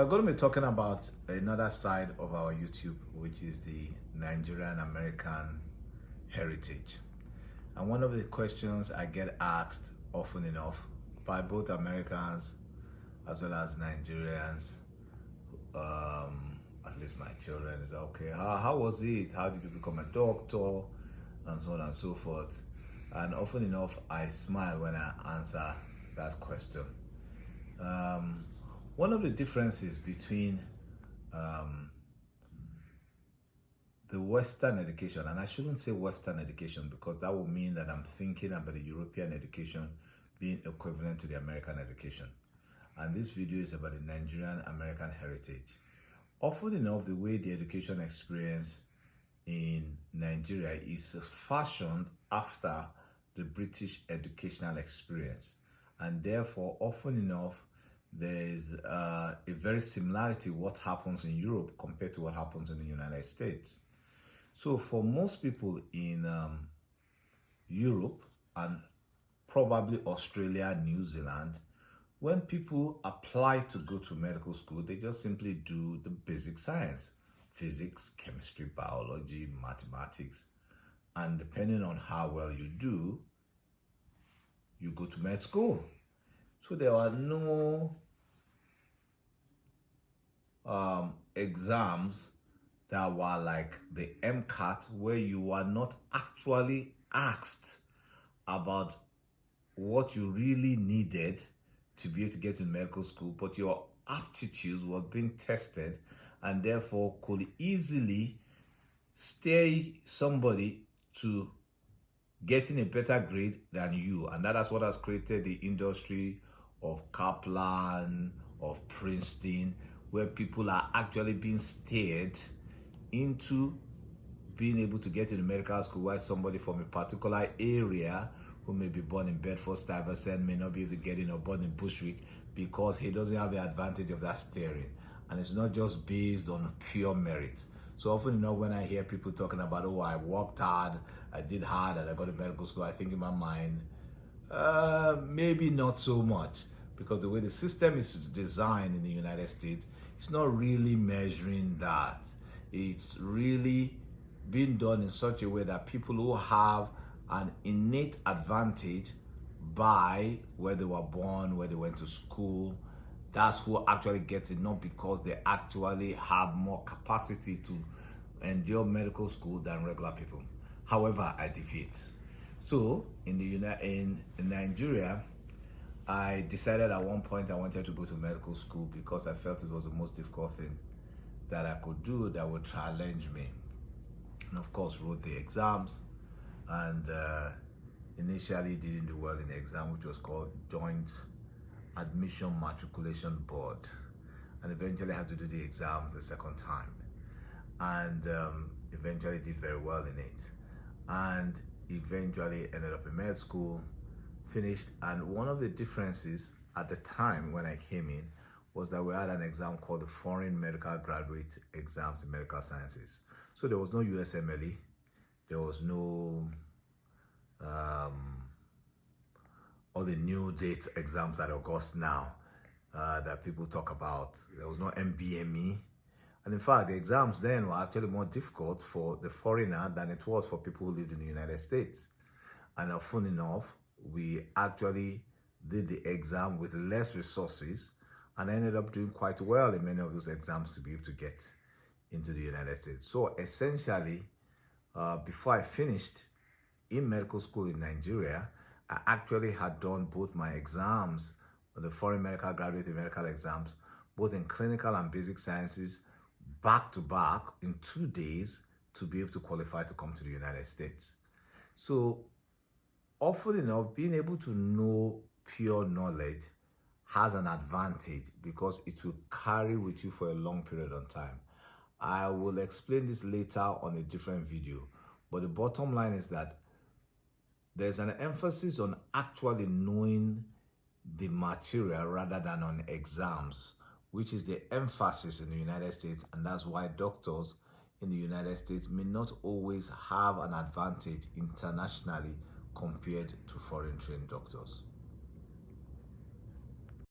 We're going to be talking about another side of our YouTube, which is the Nigerian American heritage. And one of the questions I get asked often enough by both Americans as well as Nigerians, at least my children, is okay, how was it? How did you become a doctor? And so on and so forth. And often enough, I smile when I answer that question. One of the differences between the Western education, and I shouldn't say Western education because that would mean that I'm thinking about the European education being equivalent to the American education. And this video is about the Nigerian American heritage. Often enough, the way the education experience in Nigeria is fashioned after the British educational experience, and therefore often enough there's a very similarity what happens in Europe compared to what happens in the United States. So for most people in Europe and probably Australia, New Zealand, when people apply to go to medical school, they just simply do the basic science, physics, chemistry, biology, mathematics. And depending on how well you do, you go to med school. So there are no exams that were like the MCAT, where you are not actually asked about what you really needed to be able to get to medical school, but your aptitudes were being tested and therefore could easily steer somebody to getting a better grade than you. And that is what has created the industry of Kaplan, of Princeton, where people are actually being steered into being able to get into medical school, while somebody from a particular area who may be born in Bedford-Stuyvesant may not be able to get in, or born in Bushwick, because he doesn't have the advantage of that steering. And it's not just based on pure merit. So often enough, when I hear people talking about, oh, I worked hard, I did hard, and I got to medical school, I think in my mind, maybe not so much, because the way the system is designed in the United States, it's not really measuring that. It's really being done in such a way that people who have an innate advantage by where they were born, where they went to school, that's who actually gets it, not because they actually have more capacity to endure medical school than regular people. However, I deviate. So in Nigeria, I decided at one point I wanted to go to medical school because I felt it was the most difficult thing that I could do that would challenge me. And of course, wrote the exams, and initially didn't do well in the exam, which was called Joint Admission Matriculation Board, and eventually had to do the exam the second time, and eventually did very well in it, and eventually ended up in med school, finished. And one of the differences at the time when I came in was that we had an exam called the Foreign Medical Graduate Exams in Medical Sciences. So there was no USMLE, there was no all the new date exams at August now that people talk about. There was no MBME. And in fact, the exams then were actually more difficult for the foreigner than it was for people who lived in the United States. And often enough, we actually did the exam with less resources and ended up doing quite well in many of those exams to be able to get into the United States. So essentially, before I finished in medical school in Nigeria, I actually had done both my exams, the foreign medical graduate and medical exams, both in clinical and basic sciences, back to back in 2 days to be able to qualify to come to the United States. So often enough, being able to know pure knowledge has an advantage because it will carry with you for a long period of time. I will explain this later on a different video, but the bottom line is that there's an emphasis on actually knowing the material rather than on exams, which is the emphasis in the United States, and that's why doctors in the United States may not always have an advantage internationally compared to foreign trained doctors.